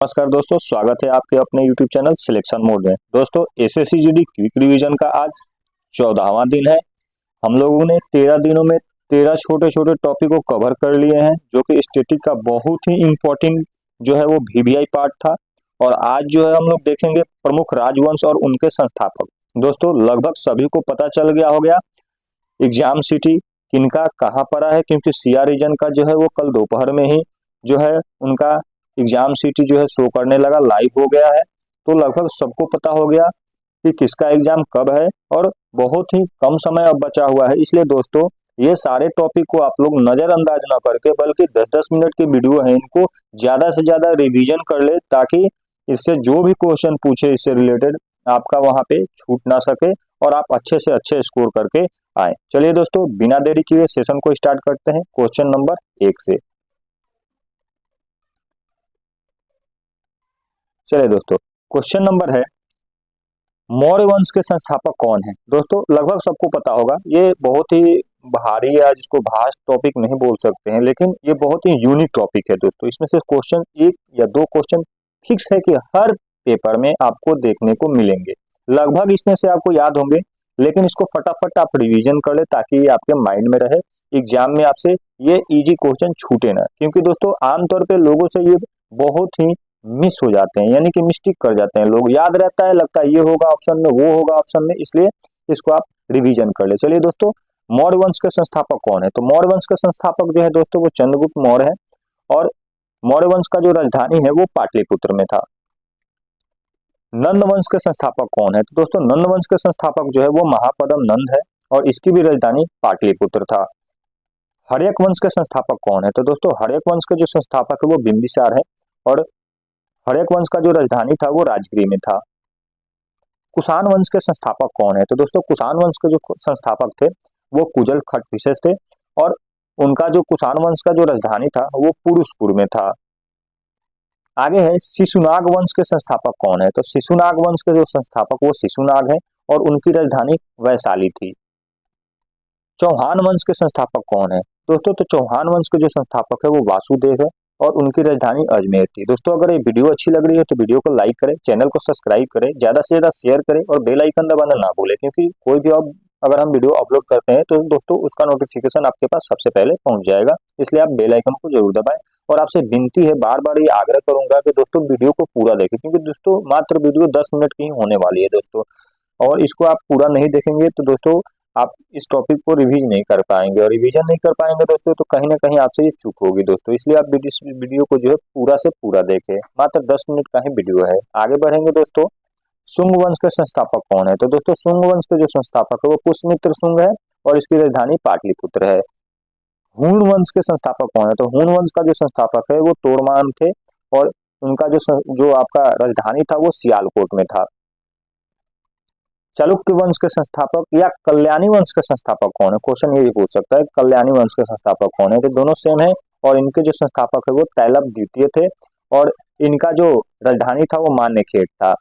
नमस्कार दोस्तों, स्वागत है आपके अपने YouTube चैनल सिलेक्शन मोड में। दोस्तों, एसएससी जीडी क्विक रिवीजन का आज 14वां दिन है। हम लोगों ने 13 दिनों में 13 छोटे छोटे टॉपिक को कवर कर लिए हैं, जो कि स्टैटिक का बहुत ही इंपॉर्टेंट जो है वो वीवीआई पार्ट था। और आज जो है हम लोग देखेंगे प्रमुख राजवंश और उनके संस्थापक। दोस्तों, लगभग सभी को पता चल गया हो गया एग्जाम सिटी किनका कहाँ पड़ा है, क्योंकि सीआर रीजन का जो है वो कल दोपहर में ही जो है उनका एग्जाम सिटी जो है शो करने लगा, लाइव हो गया है। तो लगभग सबको पता हो गया कि किसका एग्जाम कब है और बहुत ही कम समय अब बचा हुआ है। इसलिए दोस्तों, ये सारे टॉपिक को आप लोग नजरअंदाज ना करके बल्कि 10-10 मिनट की वीडियो है, इनको ज्यादा से ज्यादा रिवीजन कर ले, ताकि इससे जो भी क्वेश्चन पूछे इससे रिलेटेड आपका वहां पे छूट ना सके और आप अच्छे से अच्छे स्कोर करके आए। चलिए दोस्तों, बिना देरी किए सेशन को स्टार्ट करते हैं क्वेश्चन नंबर 1 से। चलिए दोस्तों, क्वेश्चन नंबर है, मौर्य वंश के संस्थापक कौन है। दोस्तों, लगभग सबको पता होगा, ये बहुत ही भारी या जिसको भास्ट टॉपिक नहीं बोल सकते हैं, लेकिन ये बहुत ही यूनिक टॉपिक है। दोस्तों, इसमें से क्वेश्चन 1 या 2 क्वेश्चन फिक्स है कि हर पेपर में आपको देखने को मिलेंगे। लगभग इसमें से आपको याद होंगे, लेकिन इसको फटाफट आप रिवीजन कर ले ताकि ये आपके माइंड में रहे, एग्जाम में आपसे ये इजी क्वेश्चन छूटे ना। क्योंकि दोस्तों, आमतौर पे लोगों से ये बहुत ही मिस हो जाते हैं, यानी कि मिस्टेक कर जाते हैं लोग। याद रहता है, लगता है ये होगा ऑप्शन में, वो होगा ऑप्शन में, इसलिए इसको आप रिवीजन कर ले। चलिए दोस्तों, मौर्य वंश के संस्थापक कौन है। तो मौर्य वंश के संस्थापक जो है दोस्तों वो चंद्रगुप्त मौर्य है। और मौर्य वंश का जो राजधानी है वो पाटलिपुत्र में था। नंद वंश के संस्थापक कौन है। तो दोस्तों, नंद वंश के संस्थापक जो है वो महापद्म नंद है और इसकी भी राजधानी पाटलिपुत्र था। हर्यक वंश के संस्थापक कौन है। तो दोस्तों, हर्यक वंश के जो संस्थापक है वो बिंबिसार है और हर्यक वंश का जो राजधानी था वो राजगृह में था। कुषाण वंश के संस्थापक कौन है। तो दोस्तों, कुषाण वंश के जो संस्थापक थे वो कुजल खट विशेष थे और उनका जो कुषाण वंश का जो राजधानी था वो पुरुषपुर में था। आगे है, शिशुनाग वंश के संस्थापक कौन है। तो शिशुनाग वंश के जो संस्थापक वो शिशुनाग है और उनकी राजधानी वैशाली थी। चौहान वंश के संस्थापक कौन है। दोस्तों, तो चौहान वंश के जो संस्थापक है वो वासुदेव है और उनकी राजधानी अजमेर थी। दोस्तों, अगर ये वीडियो अच्छी लग रही है तो वीडियो को लाइक करें, चैनल को सब्सक्राइब करें, ज्यादा से ज्यादा शेयर करें और बेल आइकन दबाना ना भूलें, क्योंकि कोई भी अब अगर हम वीडियो अपलोड करते हैं तो दोस्तों उसका नोटिफिकेशन आपके पास सबसे पहले पहुंच जाएगा। इसलिए आप बेल आइकन को जरूर दबाएं। और आपसे विनती है, बार बार ये आग्रह करूंगा कि दोस्तों वीडियो को पूरा देखें, क्योंकि दोस्तों मात्र वीडियो 10 मिनट की ही होने वाली है दोस्तों। और इसको आप पूरा नहीं देखेंगे तो दोस्तों आप इस टॉपिक को रिवीज नहीं कर पाएंगे, और रिवीजन नहीं कर पाएंगे दोस्तों तो कहीं ना कहीं आपसे ये चूक होगी दोस्तों। इसलिए आप वीडियो को जो है पूरा से पूरा देखें। मात्र 10 मिनट का ही वीडियो है। आगे बढ़ेंगे दोस्तों, शुंग वंश के संस्थापक कौन है। तो दोस्तों, शुंग वंश के जो संस्थापक है वो पुष्यमित्र शुंग है और इसकी राजधानी पाटलिपुत्र है। हूण वंश के संस्थापक कौन है। तो हूण वंश का जो संस्थापक है वो तोड़मान थे और उनका जो आपका राजधानी था वो सियालकोट में था। चालुक्य वंश के संस्थापक या कल्याणी वंश के संस्थापक कौन है। क्वेश्चन ये भी पूछ सकता है, कल्याणी वंश के संस्थापक कौन है। तो दोनों सेम है और इनके जो संस्थापक है वो तैलभ द्वितीय थे और इनका जो राजधानी था वो मान्यखेड़ था।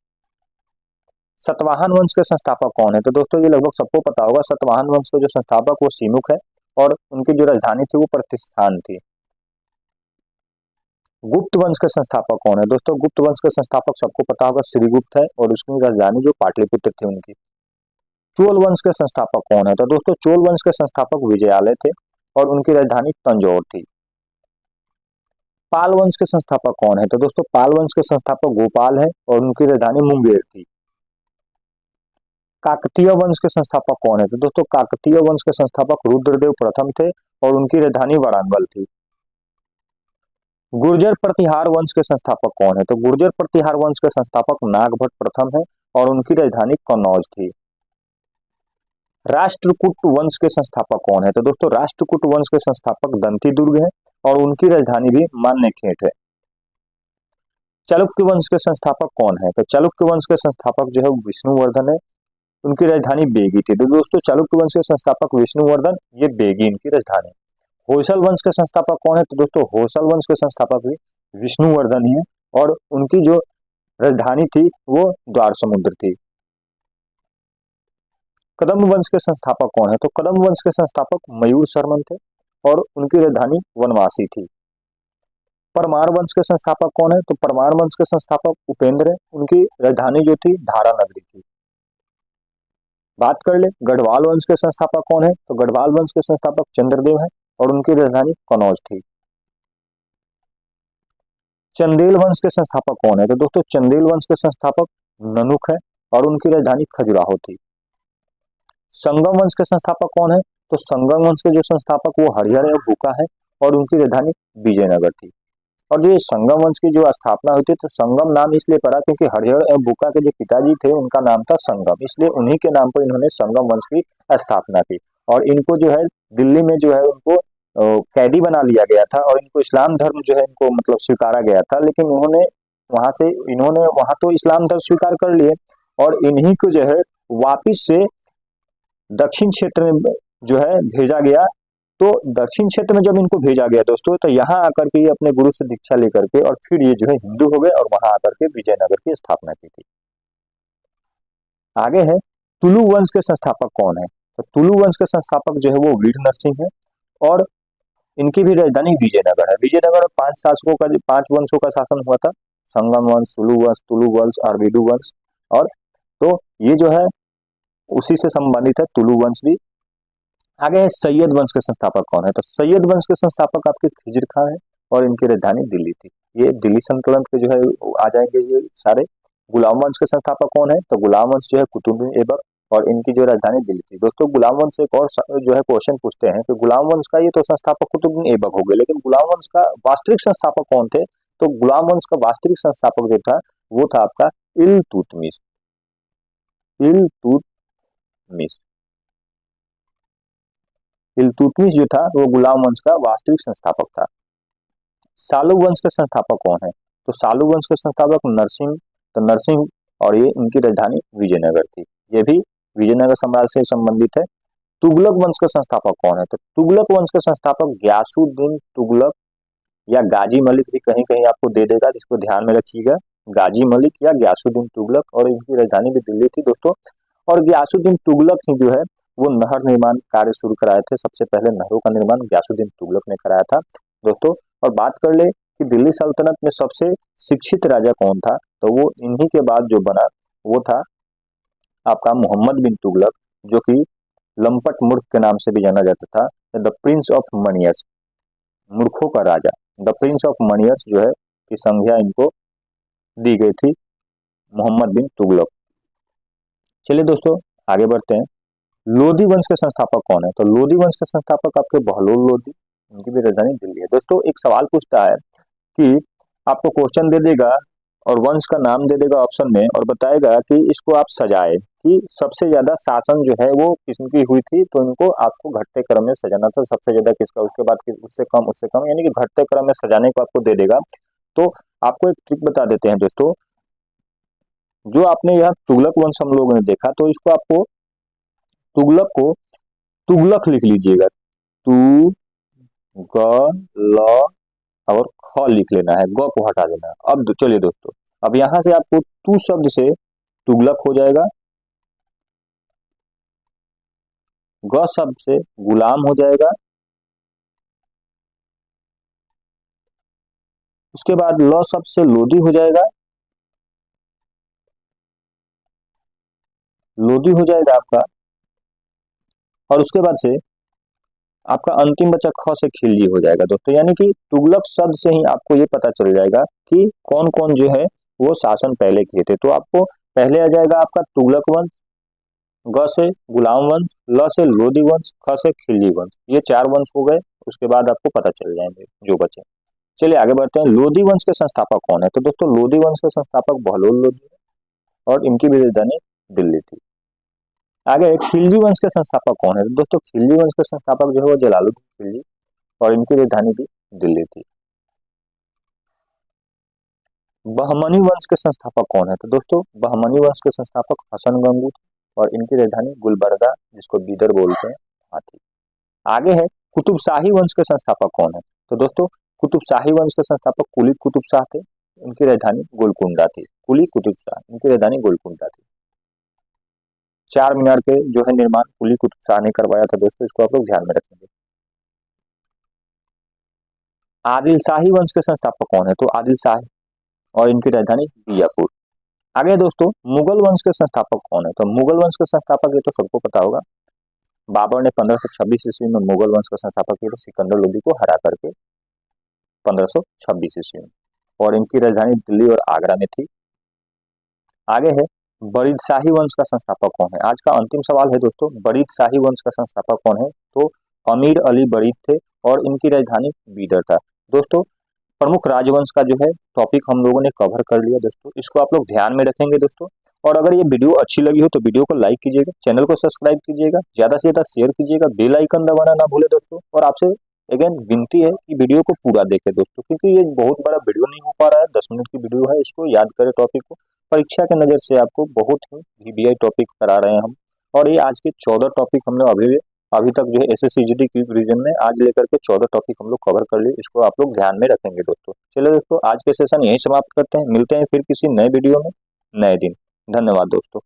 सतवाहन वंश के संस्थापक कौन है। तो दोस्तों, ये लगभग सबको पता होगा, सतवाहन वंश के जो संस्थापक वो सीमुख है और उनकी जो राजधानी थी वो प्रतिष्ठान थी। गुप्त वंश के संस्थापक कौन है। दोस्तों, गुप्त वंश के संस्थापक सबको पता होगा, श्रीगुप्त है और उसकी राजधानी जो पाटलिपुत्र थी उनकी। चोल वंश के संस्थापक कौन है। तो दोस्तों, चोल वंश के संस्थापक विजयालय थे और उनकी राजधानी तंजौर थी। पाल वंश के संस्थापक कौन है। तो दोस्तों, पाल वंश के संस्थापक गोपाल है और उनकी राजधानी मुंगेर थी। काकतीय वंश के संस्थापक कौन है। तो दोस्तों, काकतीय वंश के संस्थापक रुद्रदेव प्रथम थे और उनकी राजधानी वारांगल थी। गुर्जर प्रतिहार वंश के संस्थापक कौन है। तो गुर्जर प्रतिहार वंश के संस्थापक नागभट्ट प्रथम है और उनकी राजधानी कन्नौज थी। राष्ट्रकूट वंश के संस्थापक कौन है। तो दोस्तों, राष्ट्रकूट वंश के संस्थापक दंती दुर्ग है और उनकी राजधानी भी मान्यखेड़ है। चालुक्य वंश के संस्थापक कौन है। तो चालुक्य वंश के संस्थापक जो है विष्णुवर्धन है, उनकी राजधानी बेगी थी। तो दोस्तों, चालुक्य वंश के संस्थापक विष्णुवर्धन, ये बेगी इनकी राजधानी। होयसल वंश के संस्थापक कौन है। तो दोस्तों, होयसल वंश के संस्थापक भी विष्णुवर्धन ही है और उनकी जो राजधानी थी वो द्वार समुद्र थी। कदम्ब वंश के संस्थापक कौन है। तो कदम्ब वंश के संस्थापक मयूर शर्मन थे और उनकी राजधानी वनवासी थी। परमार वंश के संस्थापक कौन है? तो परमार वंश के संस्थापक उपेंद्र है, उनकी राजधानी जो थी धारा नगरी थी। बात कर ले गढ़वाल वंश के संस्थापक कौन है? तो गढ़वाल वंश के संस्थापक चंद्रदेव है और उनकी राजधानी कनौज थी। चंदेल वंश के संस्थापक कौन है? तो दोस्तों चंदेल वंश के संस्थापक ननुक है और उनकी राजधानी खजुराहो थी। संगम वंश के संस्थापक कौन है? तो संगम वंश के जो संस्थापक वो हरिहर एवं भूका है और उनकी राजधानी विजयनगर थी। और जो ये संगम वंश की जो स्थापना हुई थी, तो संगम नाम इसलिए पड़ा क्योंकि हरिहर एवं भूका के जो पिताजी थे उनका नाम था संगम, इसलिए उन्हीं के नाम पर इन्होंने संगम वंश की स्थापना की। और इनको जो है दिल्ली में जो है उनको कैदी बना लिया गया था और इनको इस्लाम धर्म जो है इनको मतलब स्वीकारा गया था, लेकिन इन्होंने वहां तो इस्लाम धर्म स्वीकार कर लिए और इन्हीं को जो है वापिस से दक्षिण क्षेत्र में जो है भेजा गया। तो दक्षिण क्षेत्र में जब इनको भेजा गया दोस्तों, तो यहाँ आकर के ये अपने गुरु से दीक्षा लेकर के और फिर ये जो है हिंदू हो गए और वहां आकर के विजयनगर की स्थापना की थी। आगे है तुलु वंश के संस्थापक कौन है? तो तुलु वंश के संस्थापक जो है वो वीर नरसिंह है और इनकी भी राजधानी विजयनगर है। विजयनगर में पांच वंशों का शासन हुआ था, संगम वंश, तुलु वंश और विदु वंश। और तो ये जो है उसी से संबंधित है तुलु वंश भी। आगे है सैयद वंश के संस्थापक कौन है? तो सैयद वंश के संस्थापक आपके खिजर खां है और इनकी राजधानी दिल्ली थी। ये दिल्ली सल्तनत के जो है आ जाएंगे ये सारे। गुलाम वंश के संस्थापक कौन है? तो गुलाम वंश जो है कुतुबुद्दीन ऐबक और इनकी जो राजधानी दिल्ली थी। दोस्तों गुलाम वंश एक और जो है क्वेश्चन पूछते हैं कि गुलाम वंश का ये तो संस्थापक कुतुबुद्दीन ऐबक हो गए, लेकिन गुलाम वंश का वास्तविक संस्थापक कौन थे? तो गुलाम वंश का वास्तविक संस्थापक जो था वो था आपका इल्तुतमिश। इल्तुतमिश इल्तुतमिश जो था वो गुलाम वंश का वास्तविक संस्थापक था। सालू वंश के संस्थापक कौन है? तो सालू वंश के संस्थापक नरसिंह। तो नरसिंह और ये इनकी राजधानी विजयनगर थी। ये भी विजयनगर साम्राज्य से संबंधित है। तुगलक वंश के संस्थापक कौन है? तो तुगलक वंश के संस्थापक गयासुद्दीन तुगलक या गाजी मलिक भी कहीं कहीं आपको दे देगा, इसको ध्यान में रखिएगा। गाजी मलिक या गयासुद्दीन तुगलक और इनकी राजधानी भी दिल्ली थी दोस्तों। और गयासुद्दीन तुगलक ही जो है वो नहर निर्माण कार्य शुरू कराए थे। सबसे पहले नहरों का निर्माण गयासुद्दीन तुगलक ने कराया था दोस्तों। और बात कर ले कि दिल्ली सल्तनत में सबसे शिक्षित राजा कौन था? तो वो इन्हीं के बाद जो बना वो था आपका मोहम्मद बिन तुगलक, जो कि लंपट मूर्ख के नाम से भी जाना जाता था। द प्रिंस ऑफ मनियर्स, मूर्खों का राजा, द प्रिंस ऑफ मनियर्स जो है की संज्ञा इनको दी गई थी मोहम्मद बिन तुगलक। चलिए दोस्तों आगे बढ़ते हैं। लोधी वंश के संस्थापक कौन है? तो लोधी वंश के संस्थापक आपके बहलोल लोधी, उनकी भी राजधानी दिल्ली है। दोस्तों एक सवाल पूछता है कि आपको क्वेश्चन दे देगा और वंश का नाम दे देगा ऑप्शन में और बताएगा कि इसको आप सजाए कि सबसे ज्यादा शासन जो है वो किसकी हुई थी, तो इनको आपको घटते क्रम में सजाना था। सबसे ज्यादा किसका, उसके बाद उससे कम, यानी कि घटते क्रम में सजाने को आपको दे देगा। तो आपको एक ट्रिक बता देते हैं दोस्तों। जो आपने यहाँ तुगलक वंश हम लोगों ने देखा, तो इसको आपको तुगलक को तुगलक लिख लीजिएगा। तू ग ल और ख लिख लेना है, ग को हटा देना है। अब चलिए दोस्तों, अब यहां से आपको तू शब्द से तुगलक हो जाएगा, ग शब्द से गुलाम हो जाएगा, उसके बाद ल शब्द से लोधी हो जाएगा, लोधी हो जाएगा आपका, और उसके बाद से आपका अंतिम बचा ख से खिलजी हो जाएगा दोस्तों। यानी कि तुगलक शब्द से ही आपको ये पता चल जाएगा कि कौन कौन जो है वो शासन पहले किए थे। तो आपको पहले आ जाएगा आपका तुगलक वंश, ग से गुलाम वंश, ल से लोधी वंश, ख से खिलजी वंश, ये चार वंश हो गए। उसके बाद आपको पता चल जाएंगे जो बचे। चलिए आगे बढ़ते हैं। लोधी वंश के संस्थापक कौन है? तो दोस्तों लोधी वंश के संस्थापक बहलोल लोधी और इनकी भी राजधानी दिल्ली थी। आगे खिलजी वंश के संस्थापक कौन है? तो दोस्तों खिलजी वंश के संस्थापक जो है वो जलालुद्दीन खिलजी और इनकी राजधानी भी दिल्ली थी। बहमनी वंश के संस्थापक कौन है? तो दोस्तों बहमनी वंश के संस्थापक हसन गंगू थे और इनकी राजधानी गुलबर्गा, जिसको बीदर बोलते हैं, वहां थी। आगे है कुतुब शाही वंश के संस्थापक कौन है? तो दोस्तों कुतुब शाही वंश के संस्थापक कुली कुतुब शाह थे, इनकी राजधानी गोलकुंडा थी। कुली कुतुब शाह, इनकी राजधानी गोलकुंडा थी। चार मीनार के जो है निर्माण कुली कुतुब शाह ने करवाया था दोस्तों, इसको आप लोग ध्यान में रखेंगे। आदिल शाही वंश के संस्थापक कौन है? तो आदिल शाही, और इनकी राजधानी बीजापुर। आगे दोस्तों, मुगल वंश के संस्थापक कौन है? तो मुगल वंश के संस्थापक ये तो सबको पता होगा, बाबर ने 1526 ईस्वी में मुगल वंश का संस्थापक किया था, सिकंदर लोदी को हरा करके 1526 ईस्वी में, और इनकी राजधानी दिल्ली और आगरा में थी। आगे है, बरीद शाही वंश का संस्थापक कौन है? आज का अंतिम सवाल है दोस्तों, बरीद शाही वंश का संस्थापक कौन है? तो अमीर अली बरीद थे, और इनकी राजधानी बीदर था। दोस्तों, प्रमुख राजवंश का जो है टॉपिक हम लोगों ने कवर कर लिया दोस्तों, इसको आप लोग ध्यान में रखेंगे दोस्तों। और अगर ये वीडियो अच्छी लगी हो तो वीडियो को लाइक कीजिएगा, चैनल को सब्सक्राइब कीजिएगा, ज्यादा से ज्यादा शेयर कीजिएगा, बेल आइकन दबाना ना भूले दोस्तों। और आपसे अगेन विनती है कि वीडियो को पूरा देखें दोस्तों, क्योंकि ये बहुत बड़ा वीडियो नहीं हो पा रहा है, 10 मिनट की वीडियो है, इसको याद करें टॉपिक को। परीक्षा के नजर से आपको बहुत ही वीवीआई टॉपिक करा रहे हैं हम, और ये आज के 14 टॉपिक हमने अभी तक जो है एसएससीजीडी क्विक रीजन में आज लेकर के 14 टॉपिक हम लोग कवर कर लिए, इसको आप लोग ध्यान में रखेंगे दोस्तों। चलिए दोस्तों, आज के सेशन यहीं समाप्त करते हैं, मिलते हैं फिर किसी नए वीडियो में नए दिन। धन्यवाद दोस्तों।